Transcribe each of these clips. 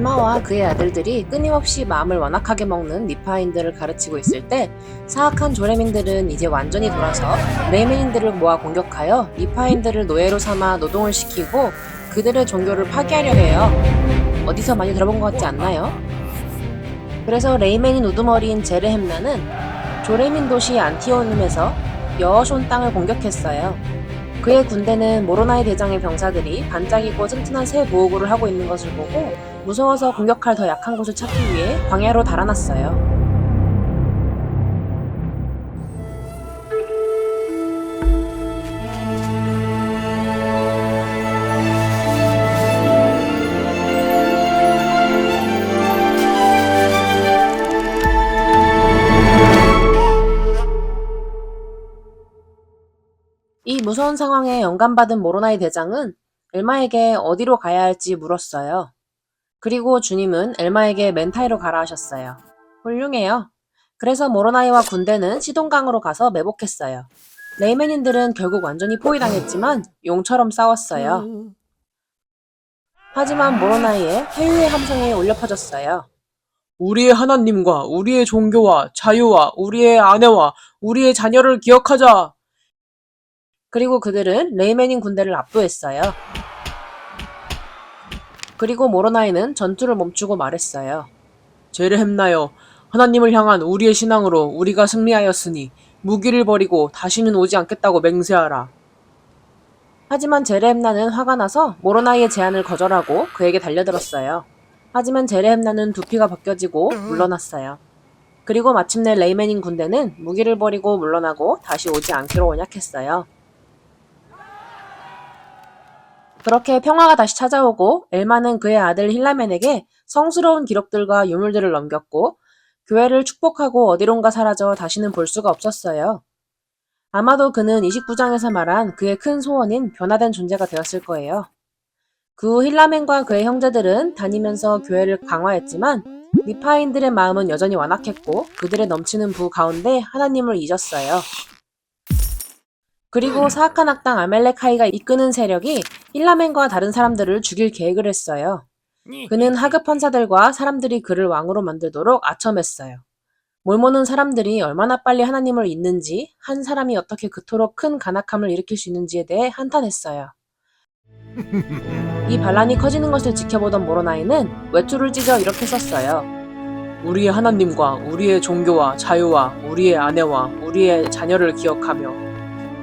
엘마와 그의 아들들이 끊임없이 마음을 완악하게 먹는 리파인들을 가르치고 있을 때 사악한 조레민들은 이제 완전히 돌아서 레이맨인들을 모아 공격하여 리파인들을 노예로 삼아 노동을 시키고 그들의 종교를 파괴하려 해요. 어디서 많이 들어본 것 같지 않나요? 그래서 레이맨인 우두머리인 제르햄나는 조레민 도시 안티오눔에서 여어숀 땅을 공격했어요. 그의 군대는 모로나이 대장의 병사들이 반짝이고 튼튼한 새 보호구를 하고 있는 것을 보고 무서워서 공격할 더 약한 곳을 찾기 위해 광야로 달아났어요. 이 무서운 상황에 영감받은 모로나이 대장은 엘마에게 어디로 가야 할지 물었어요. 그리고 주님은 엘마에게 멘타이로 가라 하셨어요. 훌륭해요. 그래서 모로나이와 군대는 시돈강으로 가서 매복했어요. 레이맨인들은 결국 완전히 포위당했지만 용처럼 싸웠어요. 하지만 모로나이의 회유의 함성에 울려 퍼졌어요. 우리의 하나님과 우리의 종교와 자유와 우리의 아내와 우리의 자녀를 기억하자. 그리고 그들은 레이맨인 군대를 압도했어요. 그리고 모로나이는 전투를 멈추고 말했어요. 제르햄나여, 하나님을 향한 우리의 신앙으로 우리가 승리하였으니 무기를 버리고 다시는 오지 않겠다고 맹세하라. 하지만 제레햄나는 화가 나서 모로나이의 제안을 거절하고 그에게 달려들었어요. 하지만 제레햄나는 두피가 벗겨지고 물러났어요. 그리고 마침내 레이맨인 군대는 무기를 버리고 물러나고 다시 오지 않기로 언약했어요. 그렇게 평화가 다시 찾아오고 엘마는 그의 아들 힐라멘에게 성스러운 기록들과 유물들을 넘겼고 교회를 축복하고 어디론가 사라져 다시는 볼 수가 없었어요. 아마도 그는 29장에서 말한 그의 큰 소원인 변화된 존재가 되었을 거예요. 그 후 힐라멘과 그의 형제들은 다니면서 교회를 강화했지만 리파인들의 마음은 여전히 완악했고 그들의 넘치는 부 가운데 하나님을 잊었어요. 그리고 사악한 악당 아멜레카이가 이끄는 세력이 힐라멘과 다른 사람들을 죽일 계획을 했어요. 그는 하급 판사들과 사람들이 그를 왕으로 만들도록 아첨했어요. 몰모는 사람들이 얼마나 빨리 하나님을 잊는지, 한 사람이 어떻게 그토록 큰 간악함을 일으킬 수 있는지에 대해 한탄했어요. 이 반란이 커지는 것을 지켜보던 모로나이는 외투를 찢어 이렇게 썼어요. 우리의 하나님과 우리의 종교와 자유와 우리의 아내와 우리의 자녀를 기억하며.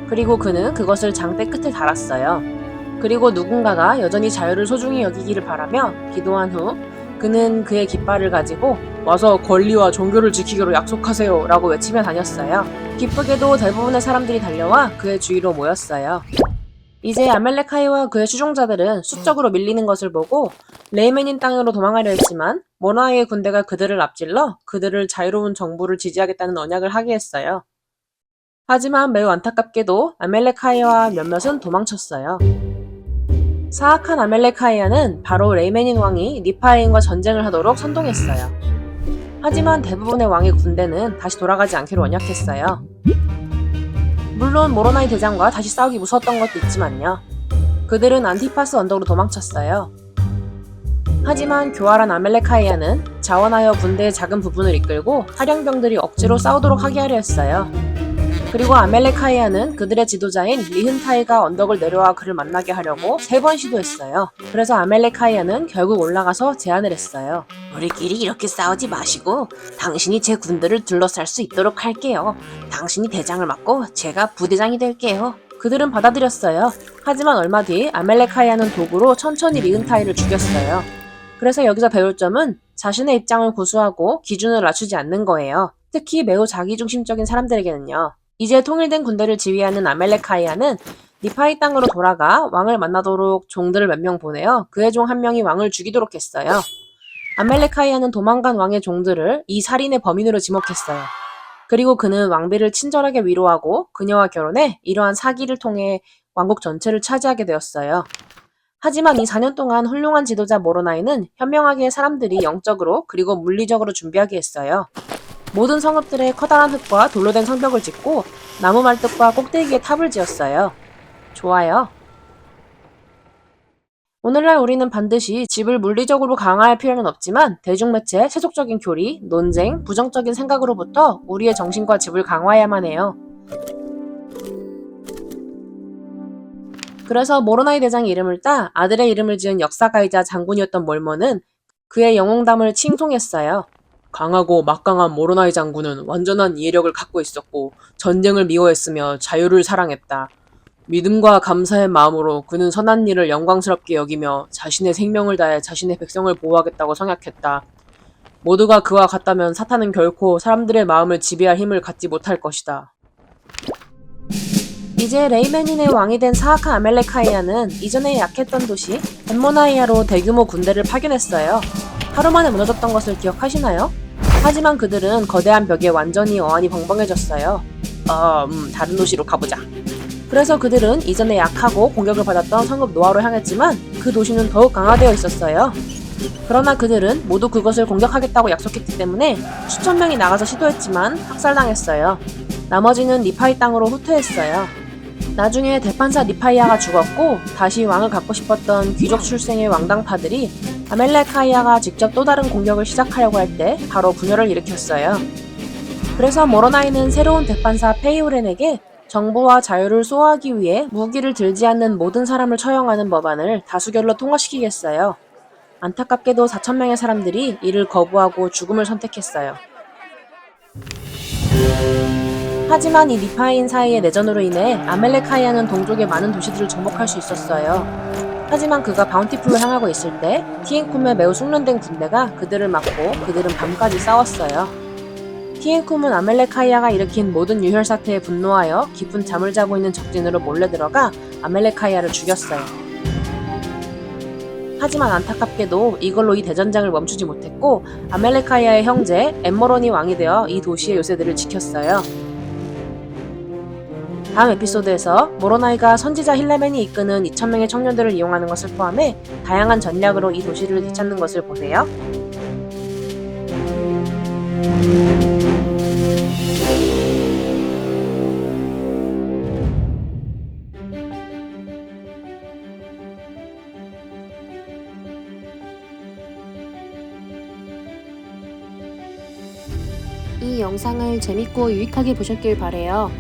그리고 그는 그것을 장대 끝에 달았어요. 그리고 누군가가 여전히 자유를 소중히 여기기를 바라며 기도한 후 그는 그의 깃발을 가지고 와서 권리와 종교를 지키기로 약속하세요 라고 외치며 다녔어요. 기쁘게도 대부분의 사람들이 달려와 그의 주위로 모였어요. 이제 아멜레카이와 그의 추종자들은 수적으로 밀리는 것을 보고 레이맨인 땅으로 도망하려 했지만 모로나이의 군대가 그들을 앞질러 그들을 자유로운 정부를 지지하겠다는 언약을 하게 했어요. 하지만 매우 안타깝게도 아멜레카이와 몇몇은 도망쳤어요. 사악한 아멜레카이아는 바로 레이맨인 왕이 리파인과 전쟁을 하도록 선동했어요. 하지만 대부분의 왕의 군대는 다시 돌아가지 않기로 언약했어요. 물론 모로나이 대장과 다시 싸우기 무서웠던 것도 있지만요. 그들은 안티파스 언덕으로 도망쳤어요. 하지만 교활한 아멜레카이아는 자원하여 군대의 작은 부분을 이끌고 하령병들이 억지로 싸우도록 하게 하려 했어요. 그리고 아멜레카이아는 그들의 지도자인 리흔타이가 언덕을 내려와 그를 만나게 하려고 3번 시도했어요. 그래서 아멜레카이아는 결국 올라가서 제안을 했어요. 우리끼리 이렇게 싸우지 마시고 당신이 제 군대를 둘러쌀 수 있도록 할게요. 당신이 대장을 맡고 제가 부대장이 될게요. 그들은 받아들였어요. 하지만 얼마 뒤 아멜레카이아는 도구로 천천히 리흔타이를 죽였어요. 그래서 여기서 배울 점은 자신의 입장을 고수하고 기준을 낮추지 않는 거예요. 특히 매우 자기중심적인 사람들에게는요. 이제 통일된 군대를 지휘하는 아멜레카이아는 리파이 땅으로 돌아가 왕을 만나도록 종들을 몇 명 보내어 그의 종 한 명이 왕을 죽이도록 했어요. 아멜레카이아는 도망간 왕의 종들을 이 살인의 범인으로 지목했어요. 그리고 그는 왕비를 친절하게 위로하고 그녀와 결혼해 이러한 사기를 통해 왕국 전체를 차지하게 되었어요. 하지만 이 4년 동안 훌륭한 지도자 모로나이는 현명하게 사람들이 영적으로 그리고 물리적으로 준비하게 했어요. 모든 성읍들에 커다란 흙과 돌로 된 성벽을 짓고 나무 말뚝과 꼭대기에 탑을 지었어요. 좋아요. 오늘날 우리는 반드시 집을 물리적으로 강화할 필요는 없지만 대중매체, 세속적인 교리, 논쟁, 부정적인 생각으로부터 우리의 정신과 집을 강화해야만 해요. 그래서 모로나이 대장의 이름을 따 아들의 이름을 지은 역사가이자 장군이었던 몰몬은 그의 영웅담을 칭송했어요. 강하고 막강한 모로나이 장군은 완전한 이해력을 갖고 있었고 전쟁을 미워했으며 자유를 사랑했다. 믿음과 감사의 마음으로 그는 선한 일을 영광스럽게 여기며 자신의 생명을 다해 자신의 백성을 보호하겠다고 성약했다. 모두가 그와 같다면 사탄은 결코 사람들의 마음을 지배할 힘을 갖지 못할 것이다. 이제 레이메닌의 왕이 된 사악한 아멜레카이아는 이전에 약했던 도시 엠모나이아로 대규모 군대를 파견했어요. 하루 만에 무너졌던 것을 기억하시나요? 하지만 그들은 거대한 벽에 완전히 어안이 벙벙해졌어요. 다른 도시로 가보자. 그래서 그들은 이전에 약하고 공격을 받았던 성읍 노아로 향했지만 그 도시는 더욱 강화되어 있었어요. 그러나 그들은 모두 그것을 공격하겠다고 약속했기 때문에 수천 명이 나가서 시도했지만 학살당했어요. 나머지는 니파이 땅으로 후퇴했어요. 나중에 대판사 니파이아가 죽었고 다시 왕을 갖고 싶었던 귀족 출생의 왕당파들이 아멜레카이아가 직접 또 다른 공격을 시작하려고 할 때 바로 분열을 일으켰어요. 그래서 모로나이는 새로운 대판사 페이오렌에게 정부와 자유를 수호하기 위해 무기를 들지 않는 모든 사람을 처형하는 법안을 다수결로 통과시키겠어요. 안타깝게도 4,000명의 사람들이 이를 거부하고 죽음을 선택했어요. 하지만 이 니파인 사이의 내전으로 인해 아멜레카이아는 동족의 많은 도시들을 정복할 수 있었어요. 하지만 그가 바운티풀로 향하고 있을 때 티엔쿰의 매우 숙련된 군대가 그들을 막고 그들은 밤까지 싸웠어요. 티엔쿰은 아멜레카이아가 일으킨 모든 유혈 사태에 분노하여 깊은 잠을 자고 있는 적진으로 몰래 들어가 아멜레카이아를 죽였어요. 하지만 안타깝게도 이걸로 이 대전장을 멈추지 못했고 아멜레카이아의 형제 엠모론이 왕이 되어 이 도시의 요새들을 지켰어요. 다음 에피소드에서 모로나이가 선지자 힐레멘이 이끄는 2,000명의 청년들을 이용하는 것을 포함해 다양한 전략으로 이 도시를 되찾는 것을 보세요. 이 영상을 재밌고 유익하게 보셨길 바래요.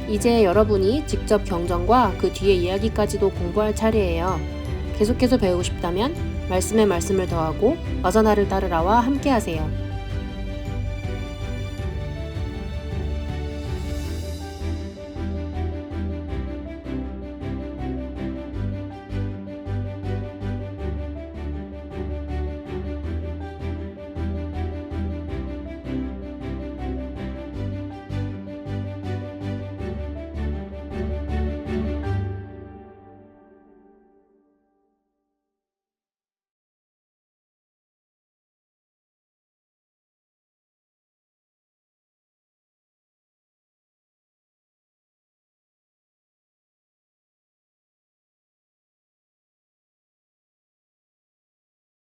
이제 여러분이 직접 경전과 그 뒤의 이야기까지도 공부할 차례예요. 계속해서 배우고 싶다면 말씀에 말씀을 더하고 어서 나를 따르라와 함께하세요.